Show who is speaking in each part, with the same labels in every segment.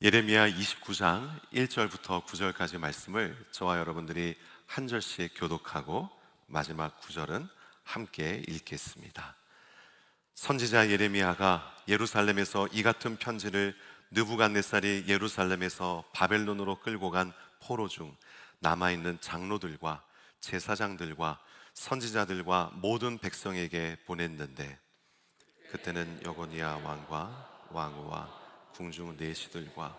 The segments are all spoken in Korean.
Speaker 1: 예레미야 29장 1절부터 9절까지 말씀을 저와 여러분들이 한 절씩 교독하고 마지막 9절은 함께 읽겠습니다. 선지자 예레미야가 예루살렘에서 이 같은 편지를 느부갓네살이 예루살렘에서 바벨론으로 끌고 간 포로 중 남아있는 장로들과 제사장들과 선지자들과 모든 백성에게 보냈는데, 그때는 여고니야 왕과 왕후와 궁중 내시들과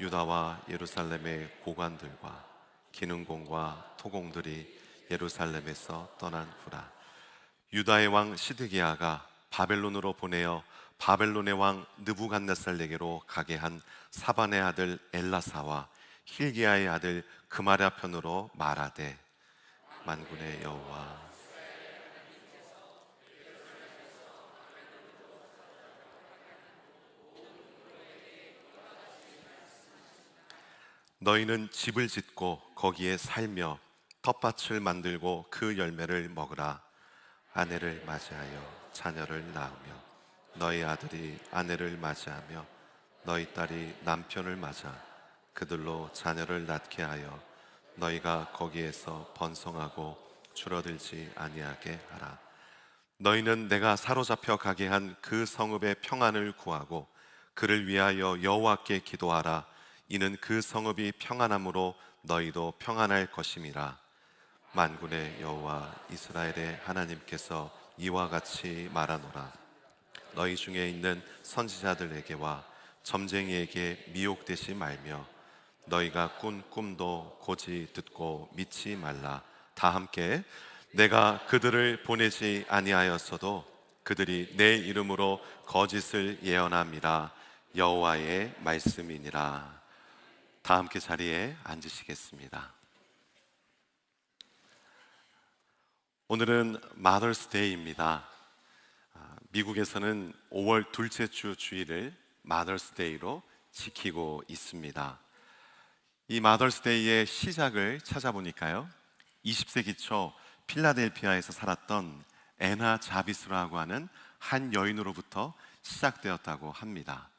Speaker 1: 유다와 예루살렘의 고관들과 기능공과 토공들이 예루살렘에서 떠난 후라. 유다의 왕 시드기야가 바벨론으로 보내어 바벨론의 왕 느부갓네살에게로 가게 한 사반의 아들 엘라사와 힐기야의 아들 그마랴 편으로 말하되, 만군의 여호와 너희는 집을 짓고 거기에 살며 텃밭을 만들고 그 열매를 먹으라. 아내를 맞이하여 자녀를 낳으며 너희 아들이 아내를 맞이하며 너희 딸이 남편을 맞아 그들로 자녀를 낳게 하여 너희가 거기에서 번성하고 줄어들지 아니하게 하라. 너희는 내가 사로잡혀 가게 한 그 성읍의 평안을 구하고 그를 위하여 여호와께 기도하라. 이는 그 성읍이 평안함으로 너희도 평안할 것임이라. 만군의 여호와 이스라엘의 하나님께서 이와 같이 말하노라. 너희 중에 있는 선지자들에게와 점쟁이에게 미혹되지 말며 너희가 꾼 꿈도 고지 듣고 믿지 말라. 다 함께, 내가 그들을 보내지 아니하였어도 그들이 내 이름으로 거짓을 예언함이라. 여호와의 말씀이니라. 다 함께 자리에 앉으시겠습니다. 오늘은 마더스 데이입니다. 미국에서는 5월 둘째 주 주일을 마더스 데이로 지키고 있습니다. 이 마더스 데이의 시작을 찾아보니까요, 20세기 초 필라델피아에서 살았던 애나 자비스라고 하는 한 여인으로부터 시작되었다고 합니다.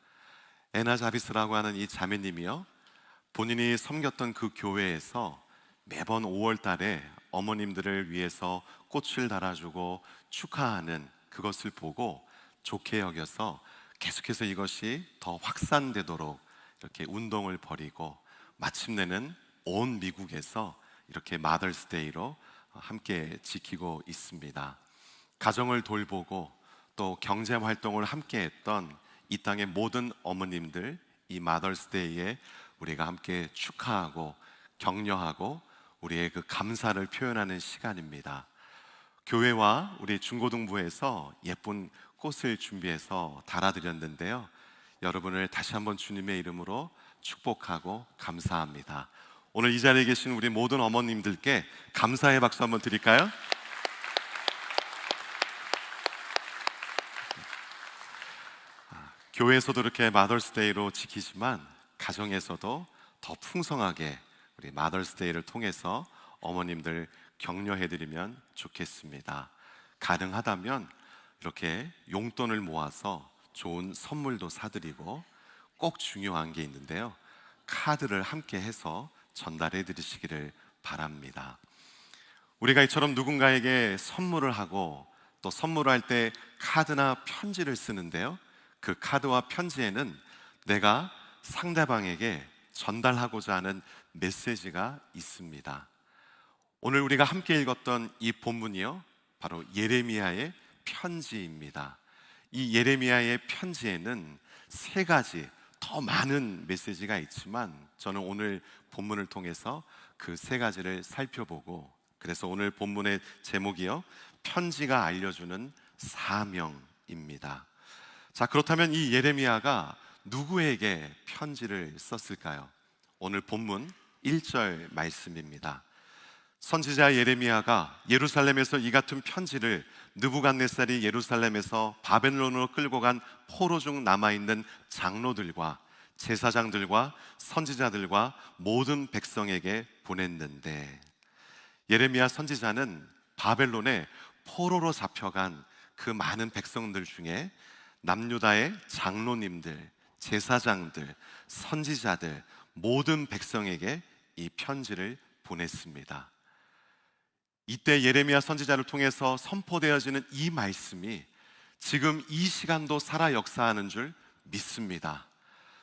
Speaker 1: 애나 자비스라고 하는 이 자매님이요, 본인이 섬겼던 그 교회에서 매번 5월 달에 어머님들을 위해서 꽃을 달아주고 축하하는 그것을 보고 좋게 여겨서 계속해서 이것이 더 확산되도록 이렇게 운동을 벌이고, 마침내는 온 미국에서 이렇게 마더스데이로 함께 지키고 있습니다. 가정을 돌보고 또 경제 활동을 함께 했던 이 땅의 모든 어머님들, 이 마더스데이에 우리가 함께 축하하고 격려하고 우리의 그 감사를 표현하는 시간입니다. 교회와 우리 중고등부에서 예쁜 꽃을 준비해서 달아드렸는데요, 여러분을 다시 한번 주님의 이름으로 축복하고 감사합니다. 오늘 이 자리에 계신 우리 모든 어머님들께 감사의 박수 한번 드릴까요? 교회에서도 이렇게 마더스데이로 지키지만 가정에서도 더 풍성하게 우리 마더스데이를 통해서 어머님들 격려해드리면 좋겠습니다. 가능하다면 이렇게 용돈을 모아서 좋은 선물도 사드리고, 꼭 중요한 게 있는데요, 카드를 함께 해서 전달해 드리시기를 바랍니다. 우리가 이처럼 누군가에게 선물을 하고 또 선물을 할 때 카드나 편지를 쓰는데요, 그 카드와 편지에는 내가 상대방에게 전달하고자 하는 메시지가 있습니다. 오늘 우리가 함께 읽었던 이 본문이요, 바로 예레미야의 편지입니다. 이 예레미야의 편지에는 세 가지 더 많은 메시지가 있지만, 저는 오늘 본문을 통해서 그 세 가지를 살펴보고, 그래서 오늘 본문의 제목이요, 편지가 알려주는 사명입니다. 자, 그렇다면 이 예레미야가 누구에게 편지를 썼을까요? 오늘 본문 1절 말씀입니다. 선지자 예레미야가 예루살렘에서 이 같은 편지를 느부갓네살이 예루살렘에서 바벨론으로 끌고 간 포로 중 남아있는 장로들과 제사장들과 선지자들과 모든 백성에게 보냈는데, 예레미야 선지자는 바벨론에 포로로 잡혀간 그 많은 백성들 중에 남유다의 장로님들, 제사장들, 선지자들, 모든 백성에게 이 편지를 보냈습니다. 이때 예레미야 선지자를 통해서 선포되어지는 이 말씀이 지금 이 시간도 살아 역사하는 줄 믿습니다.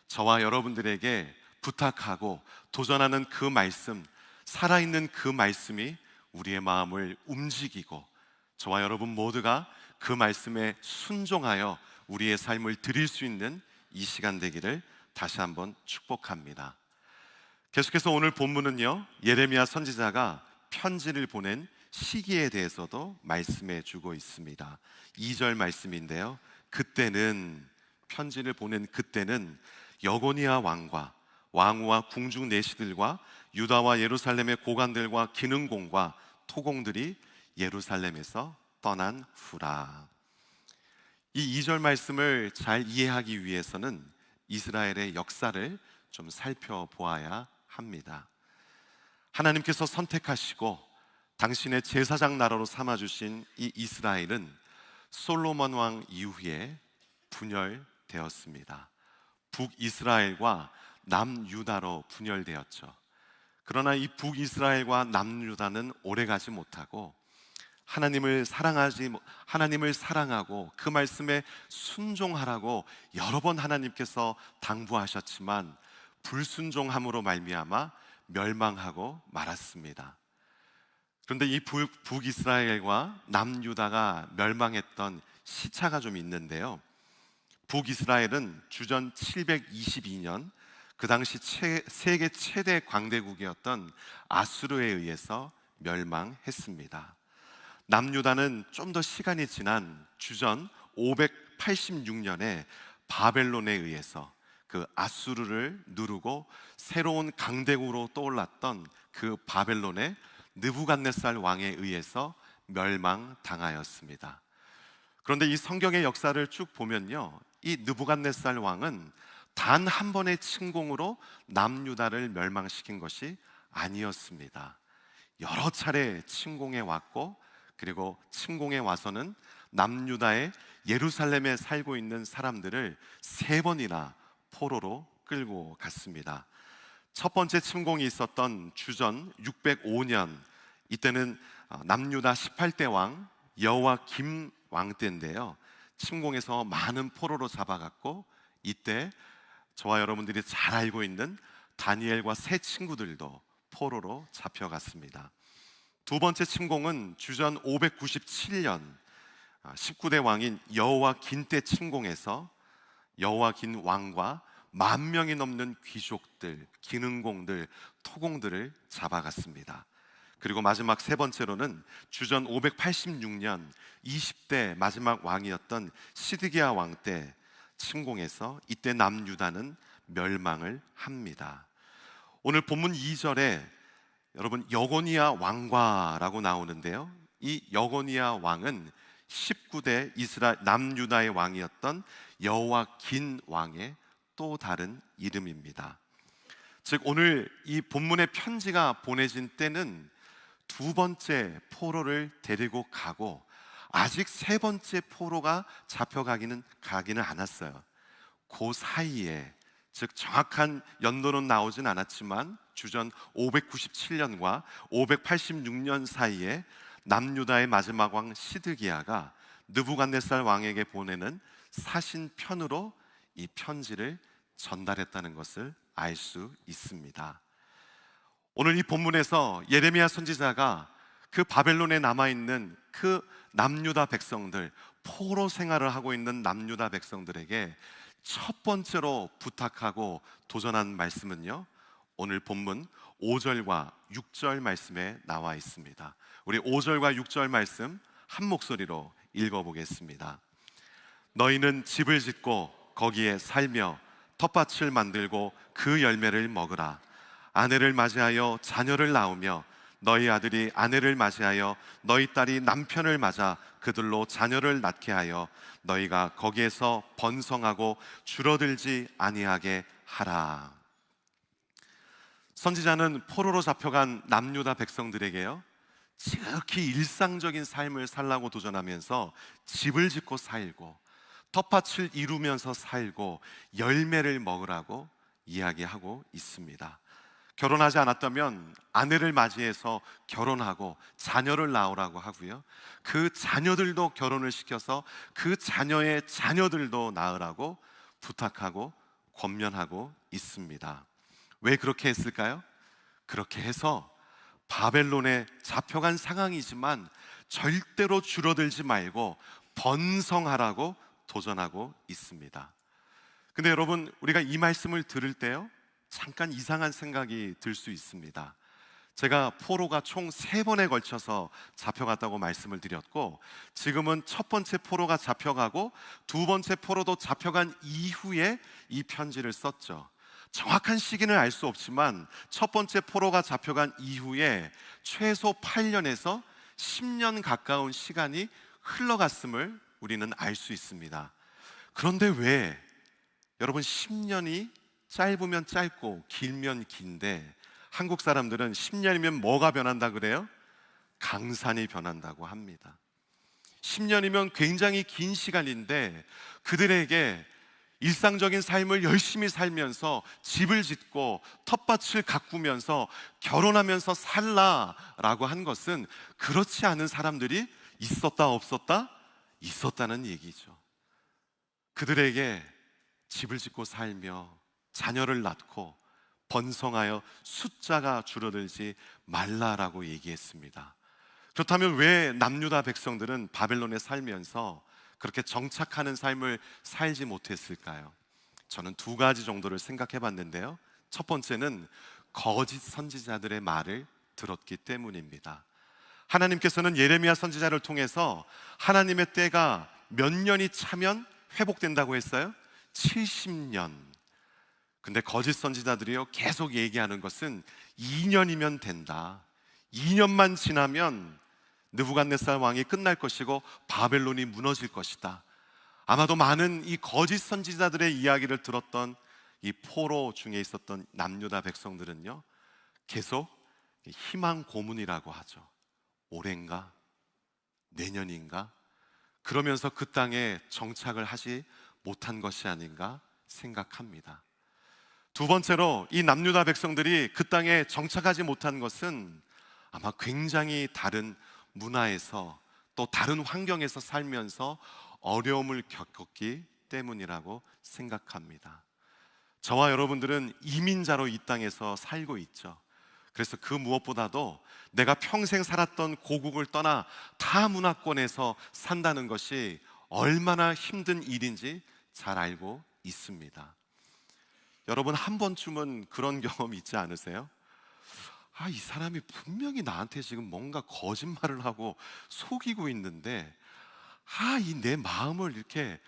Speaker 1: 저와 여러분들에게 부탁하고 도전하는 그 말씀, 살아있는 그 말씀이 우리의 마음을 움직이고 저와 여러분 모두가 그 말씀에 순종하여 우리의 삶을 드릴 수 있는 이 시간 되기를 다시 한번 축복합니다. 계속해서 오늘 본문은요, 예레미야 선지자가 편지를 보낸 시기에 대해서도 말씀해 주고 있습니다. 2절 말씀인데요, 그때는, 편지를 보낸 그때는 여고니아 왕과 왕후와 궁중 내시들과 유다와 예루살렘의 고관들과 기능공과 토공들이 예루살렘에서 떠난 후라. 이 2절 말씀을 잘 이해하기 위해서는 이스라엘의 역사를 좀 살펴보아야 합니다. 하나님께서 선택하시고 당신의 제사장 나라로 삼아주신 이 이스라엘은 솔로몬 왕 이후에 분열되었습니다. 북이스라엘과 남유다로 분열되었죠. 그러나 이 북이스라엘과 남유다는 오래가지 못하고 하나님을 사랑하고 그 말씀에 순종하라고 여러 번 하나님께서 당부하셨지만 불순종함으로 말미암아 멸망하고 말았습니다. 그런데 이 북이스라엘과 남유다가 멸망했던 시차가 좀 있는데요, 북이스라엘은 주전 722년 그 당시 세계 최대 강대국이었던 아수르에 의해서 멸망했습니다. 남유다는 좀 더 시간이 지난 주전 586년에 바벨론에 의해서 그 아수르를 누르고 새로운 강대국으로 떠올랐던 그 바벨론의 느부갓네살 왕에 의해서 멸망당하였습니다. 그런데 이 성경의 역사를 쭉 보면요, 이 느부갓네살 왕은 단 한 번의 침공으로 남유다를 멸망시킨 것이 아니었습니다. 여러 차례 침공해 왔고, 그리고 침공해 와서는 남유다의 예루살렘에 살고 있는 사람들을 3번이나 포로로 끌고 갔습니다. 첫 번째 침공이 있었던 주전 605년, 이때는 남유다 18대 왕 여호와김 왕 때인데요, 침공해서 많은 포로로 잡아갔고, 이때 저와 여러분들이 잘 알고 있는 다니엘과 세 친구들도 포로로 잡혀갔습니다. 두 번째 침공은 주전 597년 19대 왕인 여호와긴 때 침공해서 여호와긴 왕과 10,000명이 넘는 귀족들, 기능공들, 토공들을 잡아갔습니다. 그리고 마지막 세 번째로는 주전 586년 20대 마지막 왕이었던 시드기야 왕 때 침공해서 이때 남유다는 멸망을 합니다. 오늘 본문 2절에 여러분 여고니아 왕과라고 나오는데요, 이 여고니아 왕은 19대 남유다의 왕이었던 여호와긴 왕의 또 다른 이름입니다. 즉 오늘 이 본문의 편지가 보내진 때는 두 번째 포로를 데리고 가고 아직 세 번째 포로가 잡혀가기는 않았어요. 그 사이에, 즉 정확한 연도는 나오진 않았지만 주전 597년과 586년 사이에 남유다의 마지막 왕 시드기야가 느부갓네살 왕에게 보내는 사신편으로 이 편지를 전달했다는 것을 알 수 있습니다. 오늘 이 본문에서 예레미야 선지자가 그 바벨론에 남아있는 그 남유다 백성들, 포로 생활을 하고 있는 남유다 백성들에게 첫 번째로 부탁하고 도전한 말씀은요, 오늘 본문 5절과 6절 말씀에 나와 있습니다. 우리 5절과 6절 말씀 한 목소리로 읽어보겠습니다. 너희는 집을 짓고 거기에 살며 텃밭을 만들고 그 열매를 먹으라. 아내를 맞이하여 자녀를 낳으며 너희 아들이 아내를 맞이하여 너희 딸이 남편을 맞아 그들로 자녀를 낳게 하여 너희가 거기에서 번성하고 줄어들지 아니하게 하라. 선지자는 포로로 잡혀간 남유다 백성들에게요, 지극히 일상적인 삶을 살라고 도전하면서 집을 짓고 살고 텃밭을 이루면서 살고 열매를 먹으라고 이야기하고 있습니다. 결혼하지 않았다면 아내를 맞이해서 결혼하고 자녀를 낳으라고 하고요, 그 자녀들도 결혼을 시켜서 그 자녀의 자녀들도 낳으라고 부탁하고 권면하고 있습니다. 왜 그렇게 했을까요? 그렇게 해서 바벨론에 잡혀간 상황이지만 절대로 줄어들지 말고 번성하라고 도전하고 있습니다. 근데 여러분, 우리가 이 말씀을 들을 때요, 잠깐 이상한 생각이 들 수 있습니다. 제가 포로가 총 3번에 걸쳐서 잡혀갔다고 말씀을 드렸고, 지금은 첫 번째 포로가 잡혀가고 두 번째 포로도 잡혀간 이후에 이 편지를 썼죠. 정확한 시기는 알 수 없지만 첫 번째 포로가 잡혀간 이후에 최소 8년에서 10년 가까운 시간이 흘러갔음을 우리는 알 수 있습니다. 그런데 왜 여러분, 10년이 짧으면 짧고 길면 긴데 한국 사람들은 10년이면 뭐가 변한다 그래요? 강산이 변한다고 합니다. 10년이면 굉장히 긴 시간인데 그들에게 일상적인 삶을 열심히 살면서 집을 짓고 텃밭을 가꾸면서 결혼하면서 살라라고 한 것은 그렇지 않은 사람들이 있었다 없었다? 있었다는 얘기죠. 그들에게 집을 짓고 살며 자녀를 낳고 번성하여 숫자가 줄어들지 말라라고 얘기했습니다. 그렇다면 왜 남유다 백성들은 바벨론에 살면서 그렇게 정착하는 삶을 살지 못했을까요? 저는 2가지 정도를 생각해 봤는데요, 첫 번째는 거짓 선지자들의 말을 들었기 때문입니다. 하나님께서는 예레미야 선지자를 통해서 하나님의 때가 몇 년이 차면 회복된다고 했어요? 70년. 근데 거짓 선지자들이요, 계속 얘기하는 것은 2년이면 된다, 2년만 지나면 느부갓네살 왕이 끝날 것이고 바벨론이 무너질 것이다. 아마도 많은 이 거짓 선지자들의 이야기를 들었던 이 포로 중에 있었던 남유다 백성들은요, 계속 희망 고문이라고 하죠. 올해인가 내년인가, 그러면서 그 땅에 정착을 하지 못한 것이 아닌가 생각합니다. 두 번째로, 이 남유다 백성들이 그 땅에 정착하지 못한 것은 아마 굉장히 다른 문화에서 또 다른 환경에서 살면서 어려움을 겪었기 때문이라고 생각합니다. 저와 여러분들은 이민자로 이 땅에서 살고 있죠. 그래서 그 무엇보다도 내가 평생 살았던 고국을 떠나 타 문화권에서 산다는 것이 얼마나 힘든 일인지 잘 알고 있습니다. 여러분, 한 번쯤은 그런 경험 있지 않으세요? 이 사람이 분명히 나한테 지금 뭔가 거짓말을 하고 속이고 있는데, 이 내 마음을 이렇게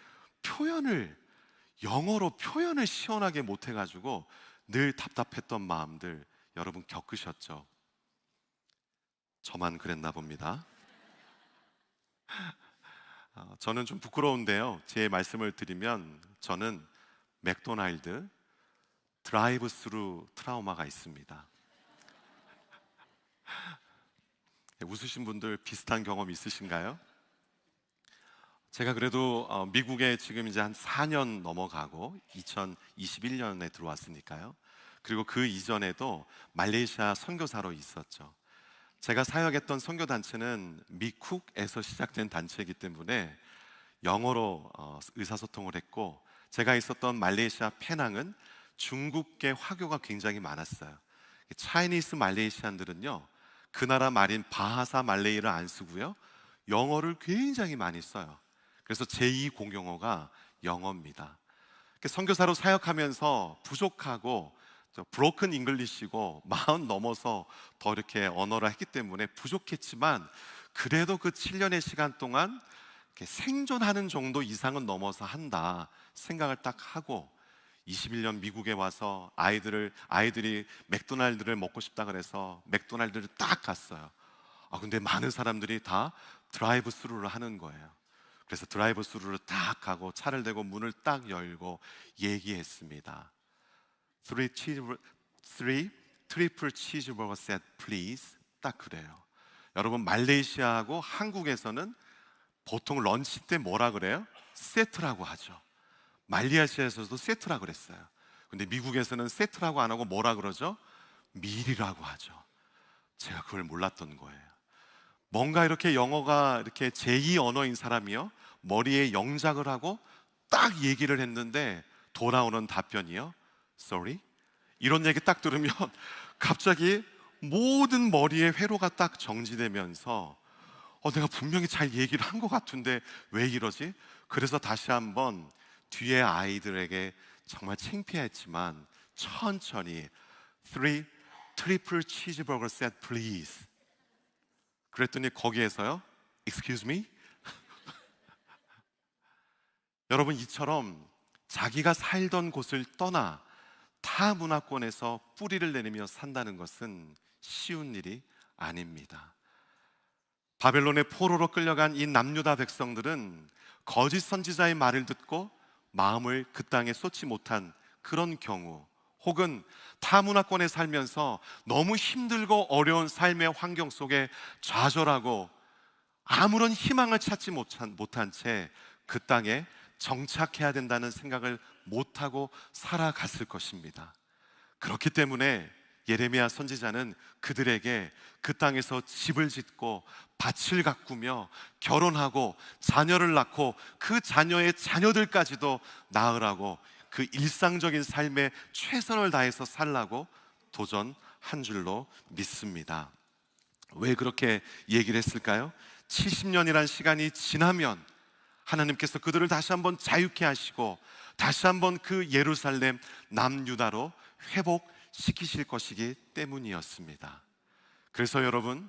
Speaker 1: 영어로 표현을 시원하게 못해가지고 늘 답답했던 마음들 여러분 겪으셨죠? 저만 그랬나 봅니다. 저는 좀 부끄러운데요, 제 말씀을 드리면 저는 맥도날드 드라이브 스루 트라우마가 있습니다. 웃으신 분들 비슷한 경험 있으신가요? 제가 그래도 미국에 지금 이제 한 4년 넘어가고 2021년에 들어왔으니까요. 그리고 그 이전에도 말레이시아 선교사로 있었죠. 제가 사역했던 선교단체는 미쿡에서 시작된 단체이기 때문에 영어로 의사소통을 했고, 제가 있었던 말레이시아 페낭은 중국계 화교가 굉장히 많았어요. 차이니스 말레이시안들은요, 그 나라 말인 바하사 말레이를 안 쓰고요, 영어를 굉장히 많이 써요. 그래서 제2 공용어가 영어입니다. 선교사로 사역하면서 부족하고 브로큰 잉글리시고 40 넘어서 더 이렇게 언어를 했기 때문에 부족했지만, 그래도 그 7년의 시간 동안 생존하는 정도 이상은 넘어서 한다 생각을 딱 하고 21년 미국에 와서 아이들이 맥도날드를 먹고 싶다 그래서 맥도날드를 딱 갔어요. 근데 많은 사람들이 다 드라이브 스루를 하는 거예요. 그래서 드라이브 스루를 딱 가고 차를 대고 문을 딱 열고 얘기했습니다. Three triple cheeseburger set please. 딱 그래요. 여러분, 말레이시아하고 한국에서는 보통 런치 때 뭐라 그래요? 세트라고 하죠. 말레이시아에서도 세트라고 그랬어요. 근데 미국에서는 세트라고 안 하고 뭐라 그러죠? 밀이라고 하죠. 제가 그걸 몰랐던 거예요. 뭔가 이렇게 영어가 이렇게 제2 언어인 사람이요, 머리에 영작을 하고 딱 얘기를 했는데 돌아오는 답변이요, sorry? 이런 얘기 딱 들으면 갑자기 모든 머리에 회로가 딱 정지되면서 내가 분명히 잘 얘기를 한 것 같은데 왜 이러지? 그래서 다시 한번 뒤에 아이들에게 정말 창피했지만 천천히 Three triple cheeseburger set please. 그랬더니 거기에서요, Excuse me? 여러분, 이처럼 자기가 살던 곳을 떠나 타 문화권에서 뿌리를 내리며 산다는 것은 쉬운 일이 아닙니다. 바벨론의 포로로 끌려간 이 남유다 백성들은 거짓 선지자의 말을 듣고 마음을 그 땅에 쏟지 못한 그런 경우, 혹은 타 문화권에 살면서 너무 힘들고 어려운 삶의 환경 속에 좌절하고 아무런 희망을 찾지 못한 채 그 땅에 정착해야 된다는 생각을 못하고 살아갔을 것입니다. 그렇기 때문에 예레미야 선지자는 그들에게 그 땅에서 집을 짓고 밭을 가꾸며 결혼하고 자녀를 낳고 그 자녀의 자녀들까지도 낳으라고, 그 일상적인 삶에 최선을 다해서 살라고 도전한 줄로 믿습니다. 왜 그렇게 얘기를 했을까요? 70년이란 시간이 지나면 하나님께서 그들을 다시 한번 자유케 하시고 다시 한번 그 예루살렘 남유다로 회복시키실 것이기 때문이었습니다. 그래서 여러분,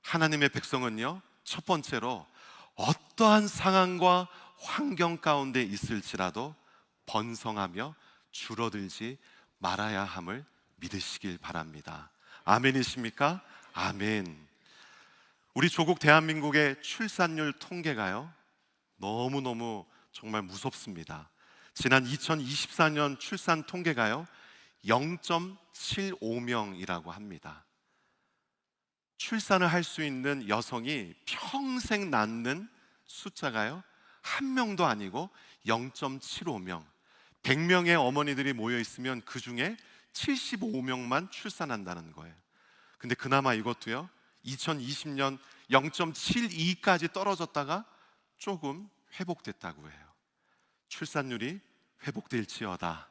Speaker 1: 하나님의 백성은요, 첫 번째로 어떠한 상황과 환경 가운데 있을지라도 번성하며 줄어들지 말아야 함을 믿으시길 바랍니다. 아멘이십니까? 아멘. 우리 조국 대한민국의 출산율 통계가요, 너무너무 정말 무섭습니다. 지난 2024년 출산 통계가요 0.75명이라고 합니다. 출산을 할 수 있는 여성이 평생 낳는 숫자가요 한 명도 아니고 0.75명. 100명의 어머니들이 모여 있으면 그 중에 75명만 출산한다는 거예요. 근데 그나마 이것도요 2020년 0.72까지 떨어졌다가 조금 회복됐다고 해요. 출산율이 회복될지어다.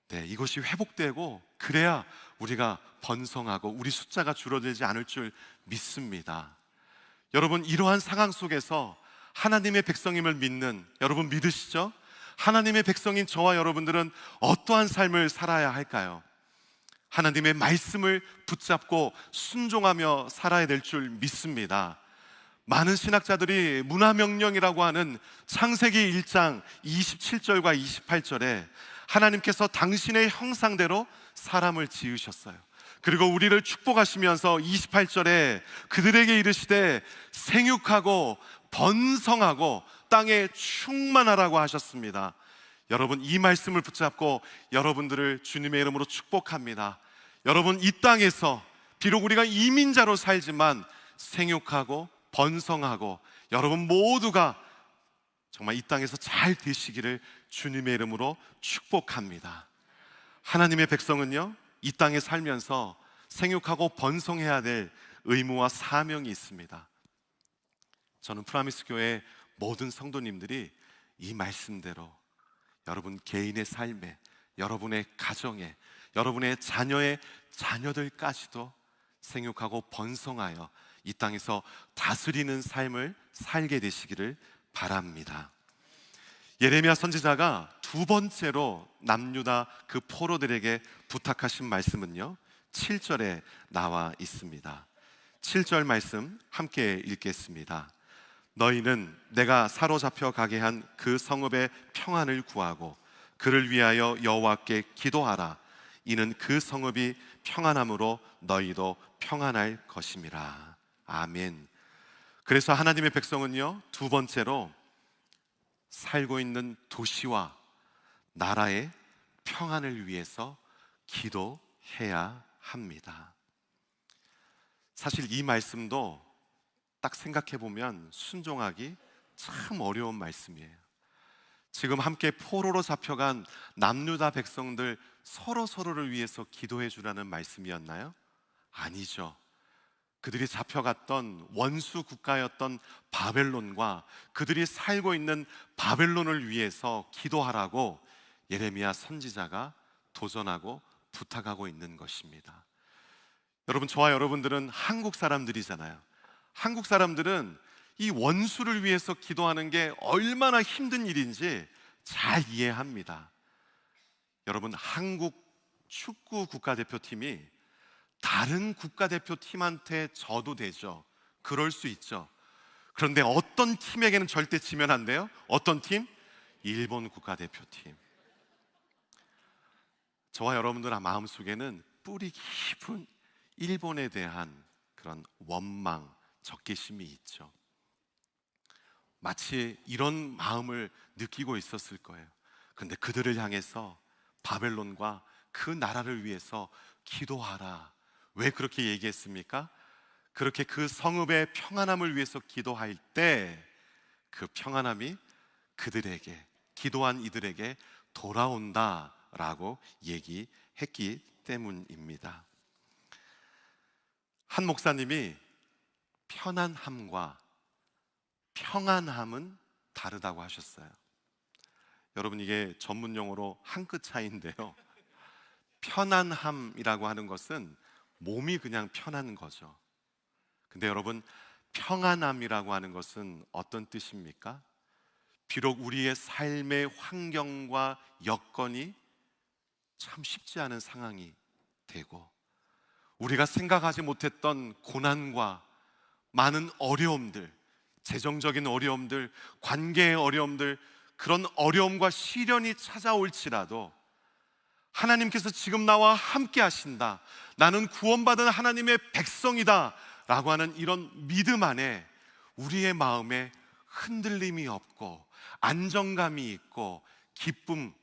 Speaker 1: 네, 이것이 회복되고 그래야 우리가 번성하고 우리 숫자가 줄어들지 않을 줄 믿습니다. 여러분, 이러한 상황 속에서 하나님의 백성임을 믿는 여러분 믿으시죠? 하나님의 백성인 저와 여러분들은 어떠한 삶을 살아야 할까요? 하나님의 말씀을 붙잡고 순종하며 살아야 될 줄 믿습니다. 많은 신학자들이 문화명령이라고 하는 창세기 1장 27절과 28절에 하나님께서 당신의 형상대로 사람을 지으셨어요. 그리고 우리를 축복하시면서 28절에 그들에게 이르시되 생육하고 번성하고 땅에 충만하라고 하셨습니다. 여러분, 이 말씀을 붙잡고 여러분들을 주님의 이름으로 축복합니다. 여러분, 이 땅에서 비록 우리가 이민자로 살지만 생육하고 번성하고 여러분 모두가 정말 이 땅에서 잘 되시기를 주님의 이름으로 축복합니다. 하나님의 백성은요, 이 땅에 살면서 생육하고 번성해야 될 의무와 사명이 있습니다. 저는 프라미스 교회 모든 성도님들이 이 말씀대로 여러분 개인의 삶에, 여러분의 가정에, 여러분의 자녀의 자녀들까지도 생육하고 번성하여 이 땅에서 다스리는 삶을 살게 되시기를 바랍니다. 예레미야 선지자가 두 번째로 남유다 그 포로들에게 부탁하신 말씀은요 7절에 나와 있습니다. 7절 말씀 함께 읽겠습니다. 너희는 내가 사로잡혀 가게 한 그 성읍의 평안을 구하고 그를 위하여 여호와께 기도하라. 이는 그 성읍이 평안함으로 너희도 평안할 것임이라. 아멘. 그래서 하나님의 백성은요 두 번째로 살고 있는 도시와 나라의 평안을 위해서 기도해야 합니다. 사실 이 말씀도 딱 생각해 보면 순종하기 참 어려운 말씀이에요. 지금 함께 포로로 잡혀간 남유다 백성들 서로를 위해서 기도해 주라는 말씀이었나요? 아니죠. 그들이 잡혀갔던 원수 국가였던 바벨론과 그들이 살고 있는 바벨론을 위해서 기도하라고 예레미야 선지자가 도전하고 부탁하고 있는 것입니다. 여러분, 저와 여러분들은 한국 사람들이잖아요. 한국 사람들은 이 원수를 위해서 기도하는 게 얼마나 힘든 일인지 잘 이해합니다. 여러분, 한국 축구 국가대표팀이 다른 국가대표팀한테 져도 되죠. 그럴 수 있죠. 그런데 어떤 팀에게는 절대 지면 안 돼요? 어떤 팀? 일본 국가대표팀. 저와 여러분들 마음속에는 뿌리 깊은 일본에 대한 그런 원망, 적개심이 있죠. 마치 이런 마음을 느끼고 있었을 거예요. 그런데 그들을 향해서 바벨론과 그 나라를 위해서 기도하라. 왜 그렇게 얘기했습니까? 그렇게 그 성읍의 평안함을 위해서 기도할 때 그 평안함이 그들에게, 기도한 이들에게 돌아온다라고 얘기했기 때문입니다. 한 목사님이 편안함과 평안함은 다르다고 하셨어요. 여러분, 이게 전문 용어로 한 끗 차이인데요, 편안함이라고 하는 것은 몸이 그냥 편한 거죠. 근데 여러분, 평안함이라고 하는 것은 어떤 뜻입니까? 비록 우리의 삶의 환경과 여건이 참 쉽지 않은 상황이 되고 우리가 생각하지 못했던 고난과 많은 어려움들, 재정적인 어려움들, 관계의 어려움들, 그런 어려움과 시련이 찾아올지라도 하나님께서 지금 나와 함께 하신다, 나는 구원받은 하나님의 백성이다 라고 하는 이런 믿음 안에 우리의 마음에 흔들림이 없고 안정감이 있고 기쁨,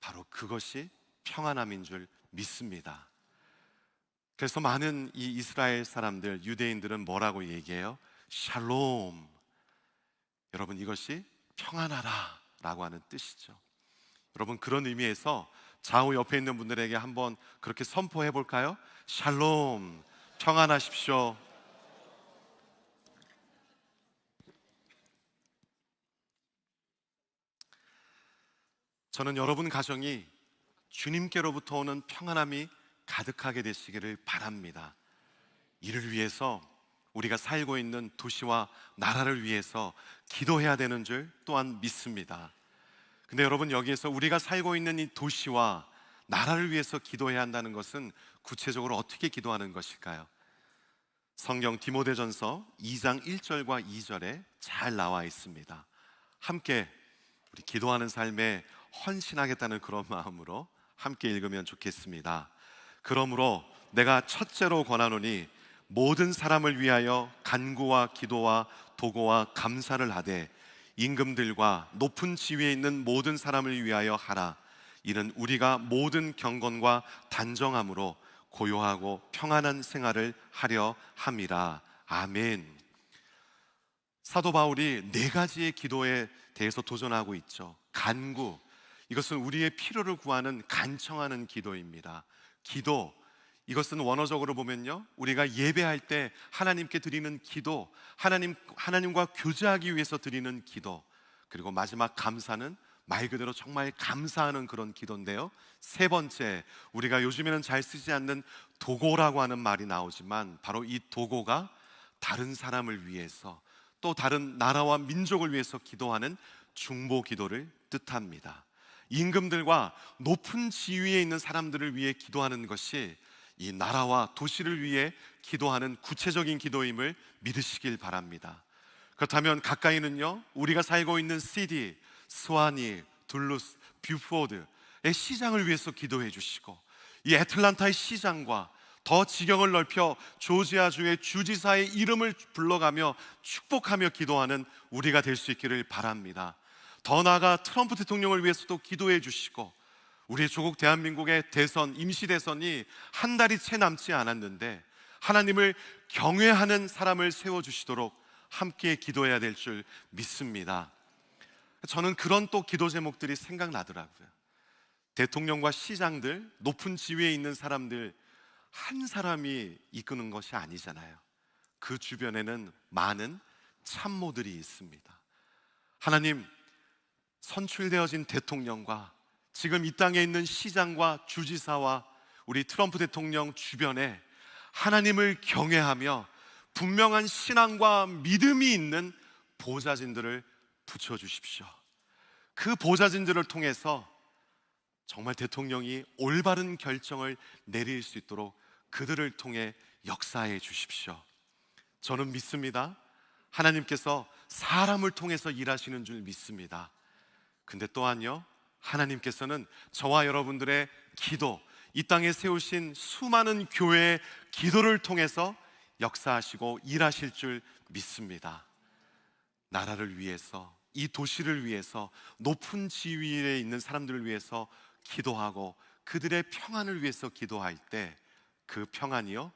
Speaker 1: 바로 그것이 평안함인 줄 믿습니다. 그래서 많은 이 이스라엘 사람들, 유대인들은 뭐라고 얘기해요? 샬롬. 여러분, 이것이 평안하라 라고 하는 뜻이죠. 여러분, 그런 의미에서 좌우 옆에 있는 분들에게 한번 그렇게 선포해 볼까요? 샬롬, 평안하십시오. 저는 여러분 가정이 주님께로부터 오는 평안함이 가득하게 되시기를 바랍니다. 이를 위해서 우리가 살고 있는 도시와 나라를 위해서 기도해야 되는 줄 또한 믿습니다. 근데 여러분, 여기에서 우리가 살고 있는 이 도시와 나라를 위해서 기도해야 한다는 것은 구체적으로 어떻게 기도하는 것일까요? 성경 디모데전서 2장 1절과 2절에 잘 나와 있습니다. 함께 우리 기도하는 삶에 헌신하겠다는 그런 마음으로 함께 읽으면 좋겠습니다. 그러므로 내가 첫째로 권하노니 모든 사람을 위하여 간구와 기도와 도고와 감사를 하되 임금들과 높은 지위에 있는 모든 사람을 위하여 하라. 이는 우리가 모든 경건과 단정함으로 고요하고 평안한 생활을 하려 함이라. 아멘. 사도 바울이 네 가지의 기도에 대해서 도전하고 있죠. 간구, 이것은 우리의 필요를 구하는 간청하는 기도입니다. 기도, 이것은 원어적으로 보면요, 우리가 예배할 때 하나님께 드리는 기도, 하나님과 교제하기 위해서 드리는 기도. 그리고 마지막 감사는 말 그대로 정말 감사하는 그런 기도인데요, 세 번째, 우리가 요즘에는 잘 쓰지 않는 도고라고 하는 말이 나오지만 바로 이 도고가 다른 사람을 위해서, 또 다른 나라와 민족을 위해서 기도하는 중보 기도를 뜻합니다. 임금들과 높은 지위에 있는 사람들을 위해 기도하는 것이 이 나라와 도시를 위해 기도하는 구체적인 기도임을 믿으시길 바랍니다. 그렇다면 가까이는요, 우리가 살고 있는 시디, 스와니, 둘루스, 뷰포드의 시장을 위해서 기도해 주시고, 이 애틀란타의 시장과 더 지경을 넓혀 조지아주의 주지사의 이름을 불러가며 축복하며 기도하는 우리가 될 수 있기를 바랍니다. 더 나아가 트럼프 대통령을 위해서도 기도해 주시고, 우리의 조국 대한민국의 대선, 임시대선이 한 달이 채 남지 않았는데 하나님을 경외하는 사람을 세워주시도록 함께 기도해야 될 줄 믿습니다. 저는 그런 또 기도 제목들이 생각나더라고요. 대통령과 시장들, 높은 지위에 있는 사람들 한 사람이 이끄는 것이 아니잖아요. 그 주변에는 많은 참모들이 있습니다. 하나님, 선출되어진 대통령과 지금 이 땅에 있는 시장과 주지사와 우리 트럼프 대통령 주변에 하나님을 경외하며 분명한 신앙과 믿음이 있는 보좌진들을 붙여주십시오. 그 보좌진들을 통해서 정말 대통령이 올바른 결정을 내릴 수 있도록 그들을 통해 역사해 주십시오. 저는 믿습니다. 하나님께서 사람을 통해서 일하시는 줄 믿습니다. 근데 또한요, 하나님께서는 저와 여러분들의 기도, 이 땅에 세우신 수많은 교회의 기도를 통해서 역사하시고 일하실 줄 믿습니다. 나라를 위해서, 이 도시를 위해서, 높은 지위에 있는 사람들을 위해서 기도하고 그들의 평안을 위해서 기도할 때 그 평안이요,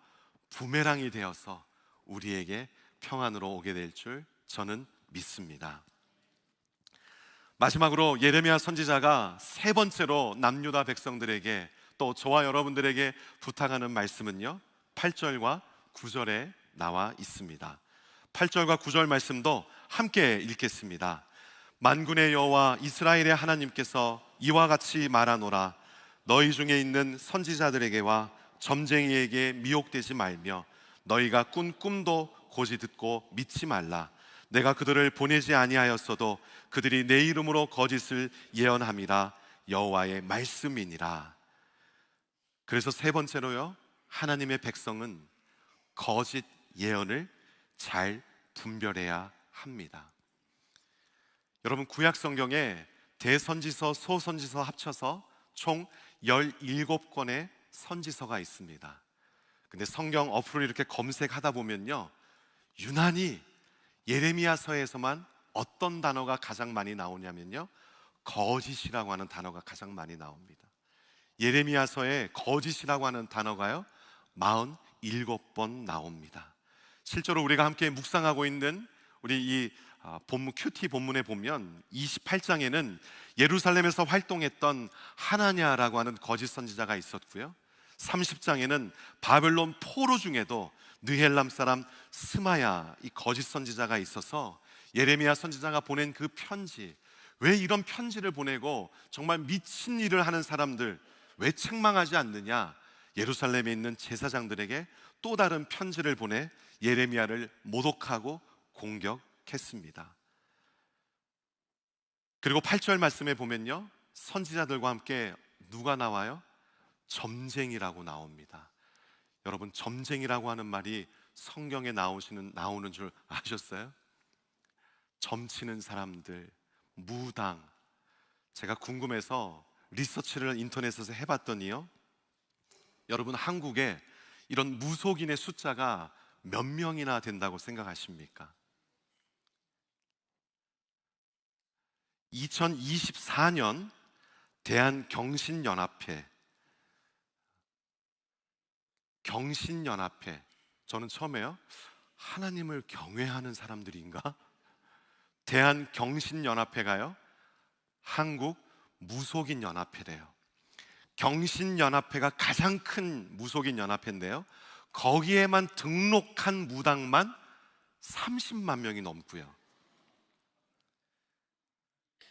Speaker 1: 부메랑이 되어서 우리에게 평안으로 오게 될 줄 저는 믿습니다. 마지막으로 예레미야 선지자가 세 번째로 남유다 백성들에게 또 저와 여러분들에게 부탁하는 말씀은요, 8절과 9절에 나와 있습니다. 8절과 9절 말씀도 함께 읽겠습니다. 만군의 여호와 이스라엘의 하나님께서 이와 같이 말하노라. 너희 중에 있는 선지자들에게와 점쟁이에게 미혹되지 말며 너희가 꾼 꿈도 고지 듣고 믿지 말라. 내가 그들을 보내지 아니하였어도 그들이 내 이름으로 거짓을 예언함이라. 여호와의 말씀이니라. 그래서 세 번째로요, 하나님의 백성은 거짓 예언을 잘 분별해야 합니다. 여러분, 구약 성경에 대선지서, 소선지서 합쳐서 총 17권의 선지서가 있습니다. 근데 성경 어플을 이렇게 검색하다 보면요, 유난히 예레미야서에서만 어떤 단어가 가장 많이 나오냐면요, 거짓이라고 하는 단어가 가장 많이 나옵니다. 예레미야서에 거짓이라고 하는 단어가요 47번 나옵니다. 실제로 우리가 함께 묵상하고 있는 우리 이 본문 큐티 본문에 보면 28장에는 예루살렘에서 활동했던 하나냐라고 하는 거짓 선지자가 있었고요, 30장에는 바벨론 포로 중에도 느헬람 사람 스마야, 이 거짓 선지자가 있어서 예레미야 선지자가 보낸 그 편지, 왜 이런 편지를 보내고 정말 미친 일을 하는 사람들 왜 책망하지 않느냐, 예루살렘에 있는 제사장들에게 또 다른 편지를 보내 예레미야를 모독하고 공격했습니다. 그리고 8절 말씀에 보면요, 선지자들과 함께 누가 나와요? 점쟁이라고 나옵니다. 여러분, 점쟁이라고 하는 말이 성경에 나오는 줄 아셨어요? 점치는 사람들, 무당. 제가 궁금해서 리서치를 인터넷에서 해봤더니요, 여러분, 한국에 이런 무속인의 숫자가 몇 명이나 된다고 생각하십니까? 2024년 대한경신연합회, 저는 처음에요, 하나님을 경외하는 사람들인가? 대한경신연합회가요, 한국 무속인 연합회래요. 경신연합회가 가장 큰 무속인 연합회인데요, 거기에만 등록한 무당만 30만 명이 넘고요.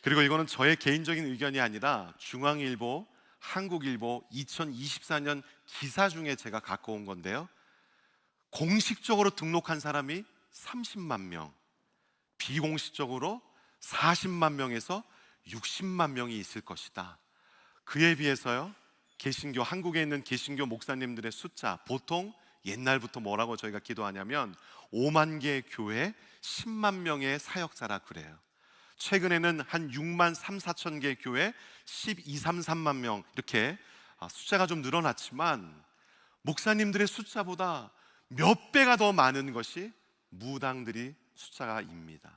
Speaker 1: 그리고 이거는 저의 개인적인 의견이 아니라 중앙일보, 한국일보 2024년 기사 중에 제가 갖고 온 건데요, 공식적으로 등록한 사람이 30만 명, 비공식적으로 40만 명에서 60만 명이 있을 것이다. 그에 비해서요, 개신교, 한국에 있는 개신교 목사님들의 숫자, 보통 옛날부터 뭐라고 저희가 기도하냐면 5만 개의 교회 10만 명의 사역자라 그래요. 최근에는 한 6만 3, 4천 개의 교회 12, 3, 3만 명, 이렇게 숫자가 좀 늘어났지만 목사님들의 숫자보다 몇 배가 더 많은 것이 무당들이 숫자가입니다.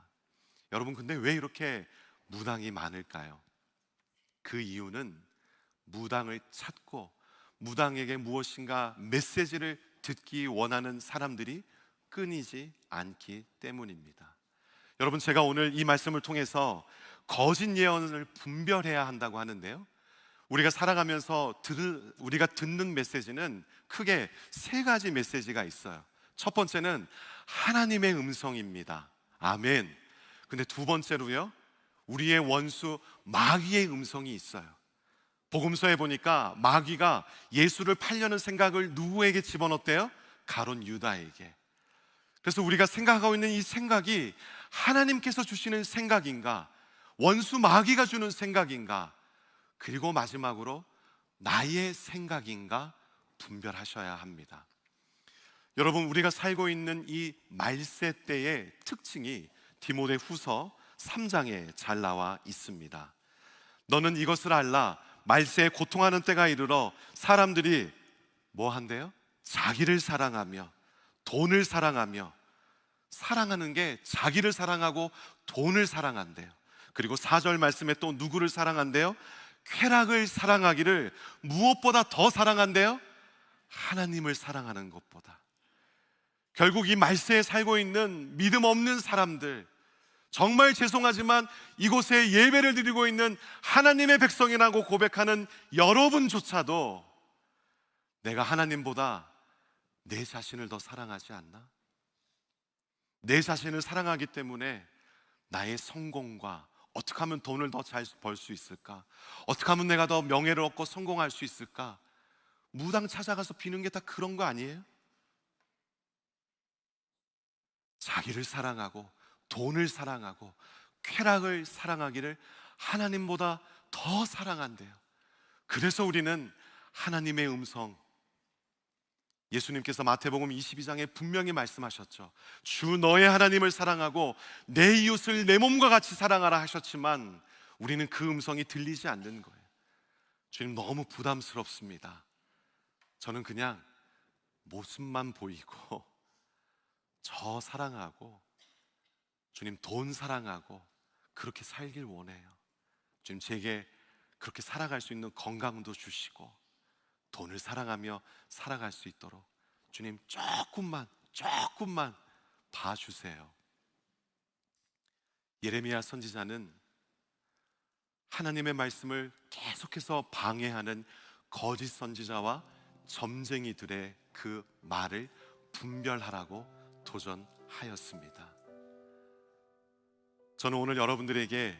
Speaker 1: 여러분, 근데 왜 이렇게 무당이 많을까요? 그 이유는 무당을 찾고 무당에게 무엇인가 메시지를 듣기 원하는 사람들이 끊이지 않기 때문입니다. 여러분, 제가 오늘 이 말씀을 통해서 거짓 예언을 분별해야 한다고 하는데요, 우리가 살아가면서 우리가 듣는 메시지는 크게 세 가지 메시지가 있어요. 첫 번째는 하나님의 음성입니다. 아멘. 근데 두 번째로요, 우리의 원수 마귀의 음성이 있어요. 복음서에 보니까 마귀가 예수를 팔려는 생각을 누구에게 집어넣었대요? 가룟 유다에게. 그래서 우리가 생각하고 있는 이 생각이 하나님께서 주시는 생각인가, 원수 마귀가 주는 생각인가, 그리고 마지막으로 나의 생각인가 분별하셔야 합니다. 여러분, 우리가 살고 있는 이 말세 때의 특징이 디모데 후서 3장에 잘 나와 있습니다. 너는 이것을 알라. 말세에 고통하는 때가 이르러 사람들이 뭐 한대요? 자기를 사랑하며 돈을 사랑하며, 사랑하는 게 자기를 사랑하고 돈을 사랑한대요. 그리고 4절 말씀에 또 누구를 사랑한대요? 쾌락을 사랑하기를 무엇보다 더 사랑한대요? 하나님을 사랑하는 것보다. 결국 이 말세에 살고 있는 믿음 없는 사람들, 정말 죄송하지만 이곳에 예배를 드리고 있는 하나님의 백성이라고 고백하는 여러분조차도 내가 하나님보다 내 자신을 더 사랑하지 않나? 내 자신을 사랑하기 때문에 나의 성공과 어떻게 하면 돈을 더 잘 벌 수 있을까? 어떻게 하면 내가 더 명예를 얻고 성공할 수 있을까? 무당 찾아가서 비는 게 다 그런 거 아니에요? 자기를 사랑하고 돈을 사랑하고 쾌락을 사랑하기를 하나님보다 더 사랑한대요. 그래서 우리는 하나님의 음성, 예수님께서 마태복음 22장에 분명히 말씀하셨죠. 주 너의 하나님을 사랑하고 내 이웃을 내 몸과 같이 사랑하라 하셨지만 우리는 그 음성이 들리지 않는 거예요. 주님, 너무 부담스럽습니다. 저는 그냥 모습만 보이고 저 사랑하고 주님 돈 사랑하고 그렇게 살길 원해요. 주님, 제게 그렇게 살아갈 수 있는 건강도 주시고 돈을 사랑하며 살아갈 수 있도록 주님 조금만 봐주세요. 예레미야 선지자는 하나님의 말씀을 계속해서 방해하는 거짓 선지자와 점쟁이들의 그 말을 분별하라고 도전하였습니다. 저는 오늘 여러분들에게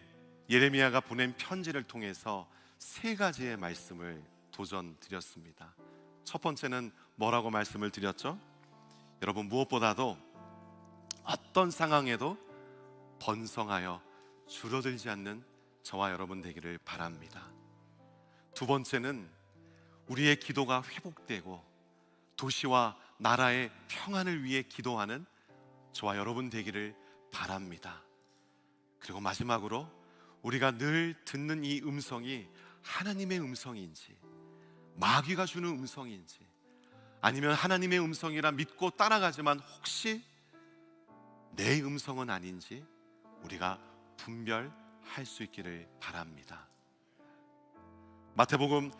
Speaker 1: 예레미야가 보낸 편지를 통해서 세 가지의 말씀을 도전드렸습니다. 첫 번째는 뭐라고 말씀을 드렸죠? 여러분, 무엇보다도 어떤 상황에도 번성하여 줄어들지 않는 저와 여러분 되기를 바랍니다. 두 번째는 우리의 기도가 회복되고 도시와 나라의 평안을 위해 기도하는 저와 여러분 되기를 바랍니다. 그리고 마지막으로 우리가 늘 듣는 이 음성이 하나님의 음성인지 마귀가 주는 음성인지, 아니면 하나님의 음성이라 믿고 따라가지만 혹시 내 음성은 아닌지 우리가 분별할 수 있기를 바랍니다. 마태복음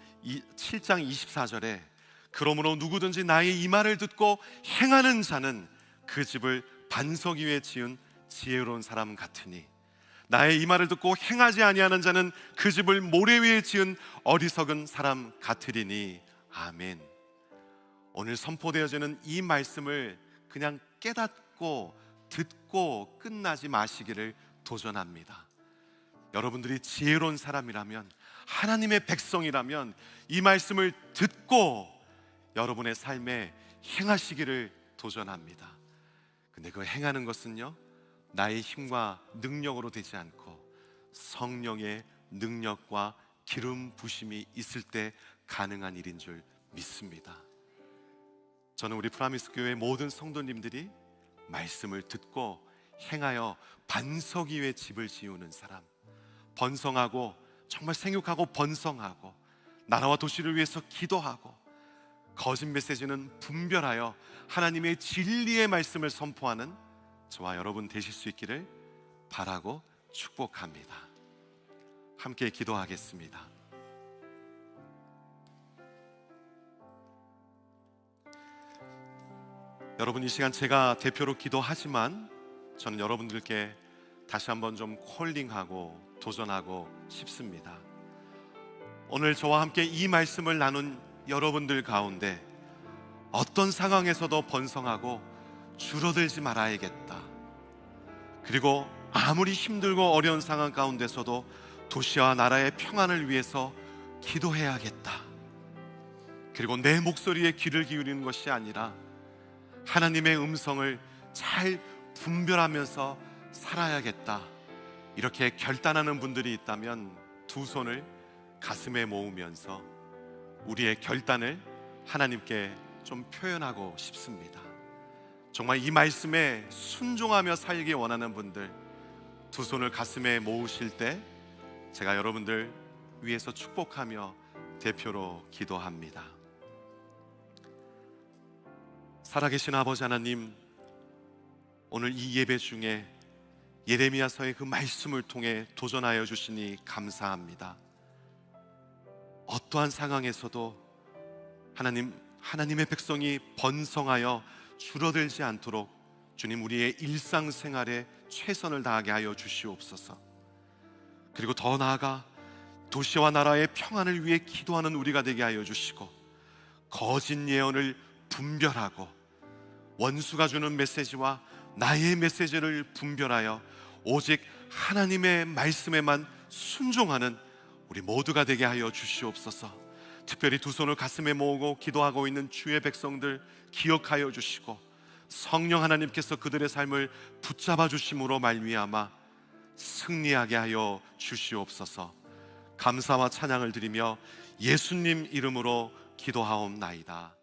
Speaker 1: 7장 24절에 그러므로 누구든지 나의 이 말을 듣고 행하는 자는 그 집을 반석 위에 지은 지혜로운 사람 같으니 나의 이 말을 듣고 행하지 아니하는 자는 그 집을 모래 위에 지은 어리석은 사람 같으리니. 아멘. 오늘 선포되어지는 이 말씀을 그냥 깨닫고 듣고 끝나지 마시기를 도전합니다. 여러분들이 지혜로운 사람이라면, 하나님의 백성이라면 이 말씀을 듣고 여러분의 삶에 행하시기를 도전합니다. 근데 그 행하는 것은요, 나의 힘과 능력으로 되지 않고 성령의 능력과 기름 부심이 있을 때 가능한 일인 줄 믿습니다. 저는 우리 프라미스 교회 모든 성도님들이 말씀을 듣고 행하여 반석 위에 집을 지우는 사람, 번성하고 정말 생육하고 번성하고 나라와 도시를 위해서 기도하고 거짓 메시지는 분별하여 하나님의 진리의 말씀을 선포하는 저와 여러분 되실 수 있기를 바라고 축복합니다. 함께 기도하겠습니다. 여러분, 이 시간 제가 대표로 기도하지만 저는 여러분들께 다시 한번 좀 콜링하고 도전하고 싶습니다. 오늘 저와 함께 이 말씀을 나눈 여러분들 가운데 어떤 상황에서도 번성하고 줄어들지 말아야겠다, 그리고 아무리 힘들고 어려운 상황 가운데서도 도시와 나라의 평안을 위해서 기도해야겠다, 그리고 내 목소리에 귀를 기울이는 것이 아니라 하나님의 음성을 잘 분별하면서 살아야겠다, 이렇게 결단하는 분들이 있다면 두 손을 가슴에 모으면서 우리의 결단을 하나님께 좀 표현하고 싶습니다. 정말 이 말씀에 순종하며 살기 원하는 분들, 두 손을 가슴에 모으실 때 제가 여러분들 위해서 축복하며 대표로 기도합니다. 살아계신 아버지 하나님, 오늘 이 예배 중에 예레미야서의 그 말씀을 통해 도전하여 주시니 감사합니다. 어떠한 상황에서도 하나님의 백성이 번성하여 줄어들지 않도록 주님, 우리의 일상생활에 최선을 다하게 하여 주시옵소서. 그리고 더 나아가 도시와 나라의 평안을 위해 기도하는 우리가 되게 하여 주시고, 거짓 예언을 분별하고 원수가 주는 메시지와 나의 메시지를 분별하여 오직 하나님의 말씀에만 순종하는 우리 모두가 되게 하여 주시옵소서. 특별히 두 손을 가슴에 모으고 기도하고 있는 주의 백성들 기억하여 주시고, 성령 하나님께서 그들의 삶을 붙잡아 주심으로 말미암아 승리하게 하여 주시옵소서. 감사와 찬양을 드리며 예수님 이름으로 기도하옵나이다.